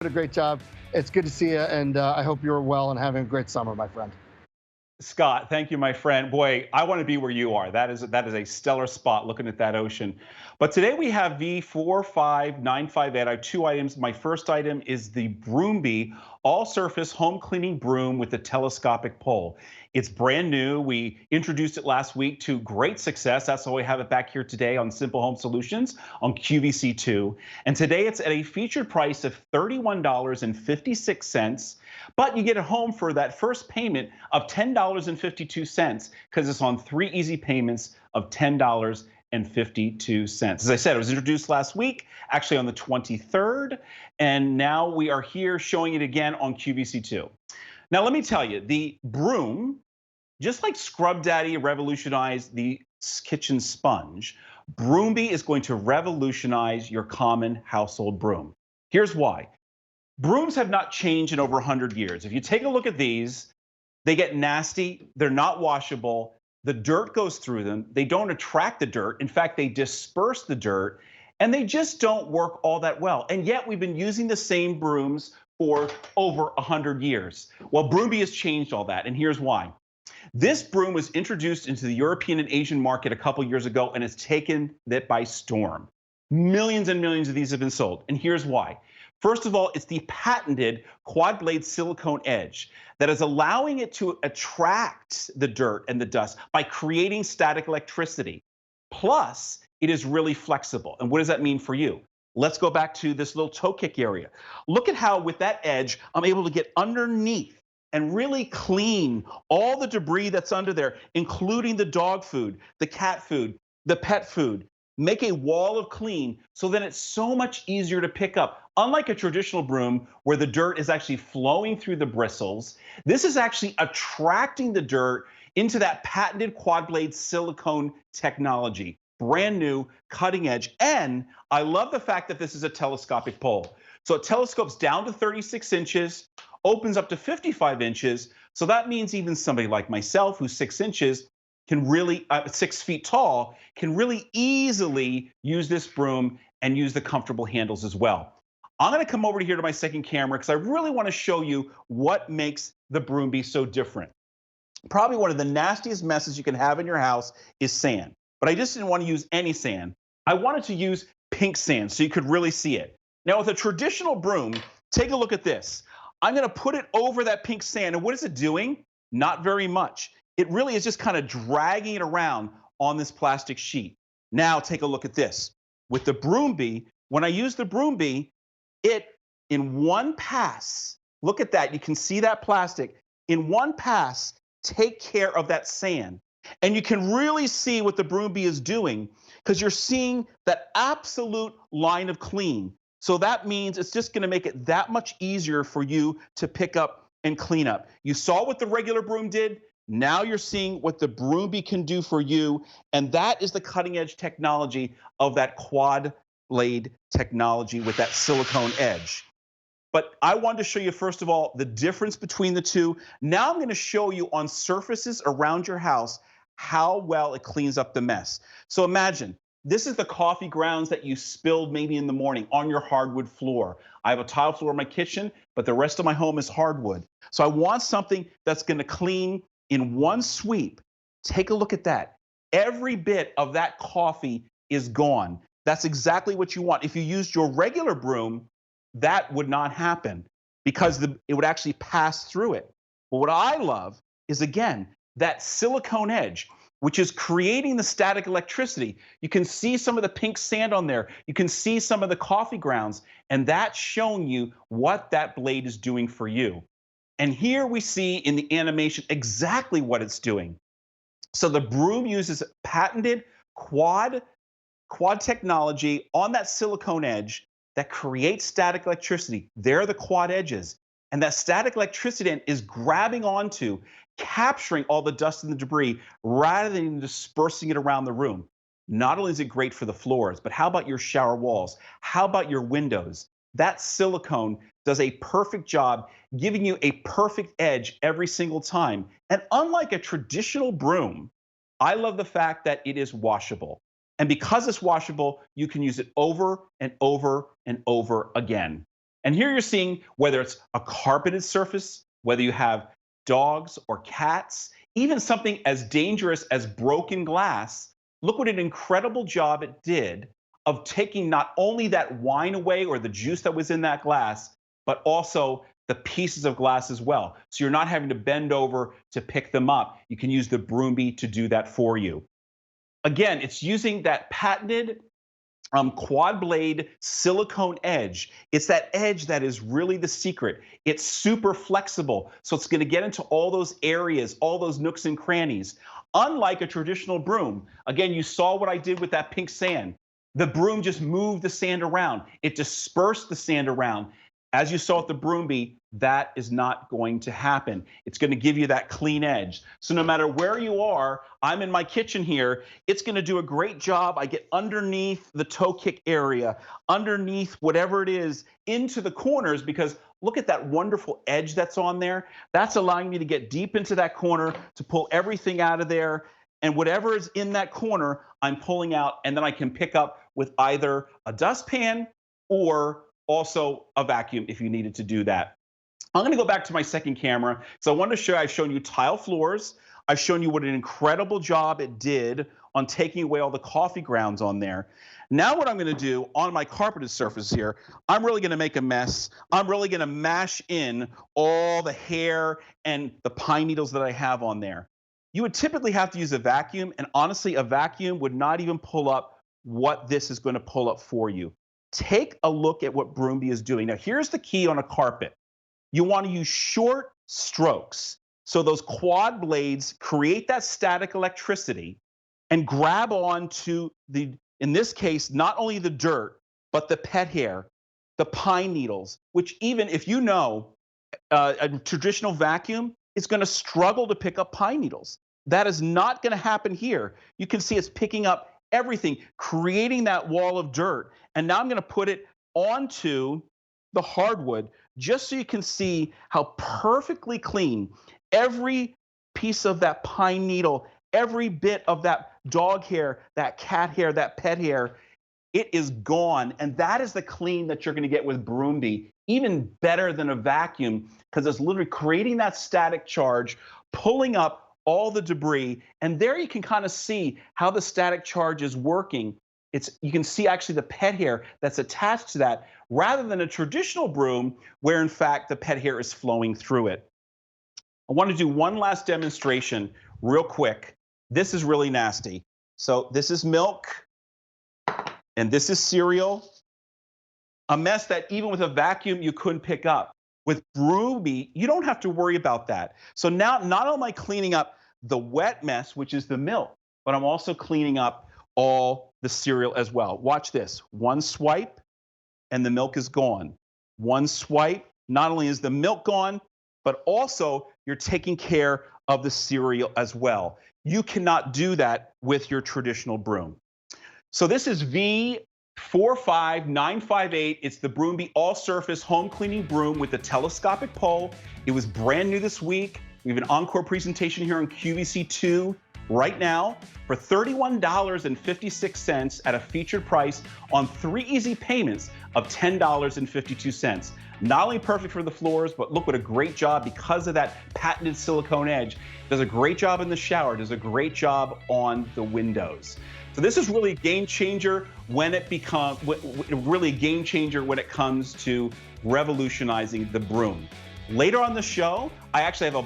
Did a great job. It's good to see you, and I hope you're well and having a great summer, my friend. Scott, thank you, my friend. Boy, I want to be where you are. That is a stellar spot looking at that ocean. But today we have V45958. I have two items. My first item is the Broombi all-surface home cleaning broom with the telescopic pole. It's brand new. We introduced it last week to great success. That's why we have it back here today on Simple Home Solutions on QVC2. And today it's at a featured price of $31.56. But you get it home for that first payment of $10.52 because it's on 3 easy payments of $10.52. As I said, it was introduced last week, actually on the 23rd, and now we are here showing it again on QVC2. Now, let me tell you, the broom, just like Scrub Daddy revolutionized the kitchen sponge, Broombi is going to revolutionize your common household broom. Here's why. Brooms have not changed in over 100 years. If you take a look at these, they get nasty, they're not washable, the dirt goes through them, they don't attract the dirt, in fact, they disperse the dirt, and they just don't work all that well. And yet we've been using the same brooms for over 100 years. Well, Broombi has changed all that, and here's why. This broom was introduced into the European and Asian market a couple years ago, and it's taken it by storm. Millions and millions of these have been sold, and here's why. First of all, it's the patented quad blade silicone edge that is allowing it to attract the dirt and the dust by creating static electricity. Plus, it is really flexible. And what does that mean for you? Let's go back to this little toe kick area. Look at how with that edge, I'm able to get underneath and really clean all the debris that's under there, including the dog food, the cat food, the pet food. Make a wall of clean so then it's so much easier to pick up. Unlike a traditional broom where the dirt is actually flowing through the bristles, this is actually attracting the dirt into that patented quad blade silicone technology. Brand new, cutting edge, and I love the fact that this is a telescopic pole. So it telescopes down to 36 inches, opens up to 55 inches, so that means even somebody like myself who's 6 inches can really, 6 feet tall, can really easily use this broom and use the comfortable handles as well. I'm going to come over here to my second camera because I really want to show you what makes the Broombi so different. Probably one of the nastiest messes you can have in your house is sand, but I just didn't want to use any sand. I wanted to use pink sand so you could really see it. Now with a traditional broom, take a look at this. I'm going to put it over that pink sand, and what is it doing? Not very much. It really is just kind of dragging it around on this plastic sheet. Now take a look at this. With the Broombi, when I use the Broombi, it in one pass, look at that, you can see that plastic, in one pass, take care of that sand. And you can really see what the Broombi is doing because you're seeing that absolute line of clean. So that means it's just going to make it that much easier for you to pick up and clean up. You saw what the regular broom did. Now you're seeing what the Broombi can do for you, and that is the cutting edge technology of that quad blade technology with that silicone edge. But I wanted to show you, first of all, the difference between the two. Now I'm going to show you on surfaces around your house how well it cleans up the mess. So imagine, this is the coffee grounds that you spilled maybe in the morning on your hardwood floor. I have a tile floor in my kitchen, but the rest of my home is hardwood. So I want something that's going to clean in one sweep. Take a look at that. Every bit of that coffee is gone. That's exactly what you want. If you used your regular broom, that would not happen because it would actually pass through it. But what I love is, again, that silicone edge, which is creating the static electricity. You can see some of the pink sand on there. You can see some of the coffee grounds, and that's showing you what that blade is doing for you. And here we see in the animation exactly what it's doing. So the broom uses patented quad technology on that silicone edge that creates static electricity. They're the quad edges. And that static electricity is grabbing onto, capturing all the dust and the debris rather than dispersing it around the room. Not only is it great for the floors, but how about your shower walls? How about your windows? That silicone does a perfect job giving you a perfect edge every single time. And unlike a traditional broom, I love the fact that it is washable. And because it's washable, you can use it over and over and over again. And here you're seeing whether it's a carpeted surface, whether you have dogs or cats, even something as dangerous as broken glass. Look what an incredible job it did of taking not only that wine away or the juice that was in that glass, but also the pieces of glass as well. So you're not having to bend over to pick them up. You can use the Broombi to do that for you. Again, it's using that patented quad blade silicone edge. It's that edge that is really the secret. It's super flexible, so it's going to get into all those areas, all those nooks and crannies. Unlike a traditional broom, again, you saw what I did with that pink sand. The broom just moved the sand around. It dispersed the sand around. As you saw with the Broombi, that is not going to happen. It's going to give you that clean edge. So no matter where you are, I'm in my kitchen here, it's going to do a great job. I get underneath the toe kick area, underneath whatever it is, into the corners, because look at that wonderful edge that's on there. That's allowing me to get deep into that corner, to pull everything out of there. And whatever is in that corner, I'm pulling out, and then I can pick up with either a dustpan or also a vacuum if you needed to do that. I'm going to go back to my second camera. So I want to show you, I've shown you tile floors. I've shown you what an incredible job it did on taking away all the coffee grounds on there. Now what I'm going to do on my carpeted surface here, I'm really going to make a mess. I'm really going to mash in all the hair and the pine needles that I have on there. You would typically have to use a vacuum, and honestly, a vacuum would not even pull up what this is going to pull up for you. Take a look at what Broombi is doing. Now, here's the key on a carpet. You want to use short strokes. So those quad blades create that static electricity and grab onto the, in this case, not only the dirt, but the pet hair, the pine needles, which even if you know a traditional vacuum is going to struggle to pick up pine needles. That is not going to happen here. You can see it's picking up everything, creating that wall of dirt. And now I'm going to put it onto the hardwood just so you can see how perfectly clean every piece of that pine needle, every bit of that dog hair, that cat hair, that pet hair, it is gone. And that is the clean that you're going to get with Broombi, even better than a vacuum, because it's literally creating that static charge, pulling up all the debris. And there you can kind of see how the static charge is working. You can see actually the pet hair that's attached to that, rather than a traditional broom where in fact the pet hair is flowing through it. I want to do one last demonstration real quick. This is really nasty. So this is milk and this is cereal. A mess that even with a vacuum you couldn't pick up. With Broombi, you don't have to worry about that. So now not only am I cleaning up the wet mess, which is the milk, but I'm also cleaning up all the cereal as well. Watch this. One swipe and the milk is gone. One swipe, not only is the milk gone, but also you're taking care of the cereal as well. You cannot do that with your traditional broom. So this is V45958. It's the Broombi all-surface home cleaning broom with the telescopic pole. It was brand new this week. We have an encore presentation here on QVC2 right now for $31.56 at a featured price on 3 easy payments of $10.52. Not only perfect for the floors, but look what a great job because of that patented silicone edge. Does a great job in the shower, does a great job on the windows. So this is really a game changer when it comes to revolutionizing the broom. Later on the show, I actually have a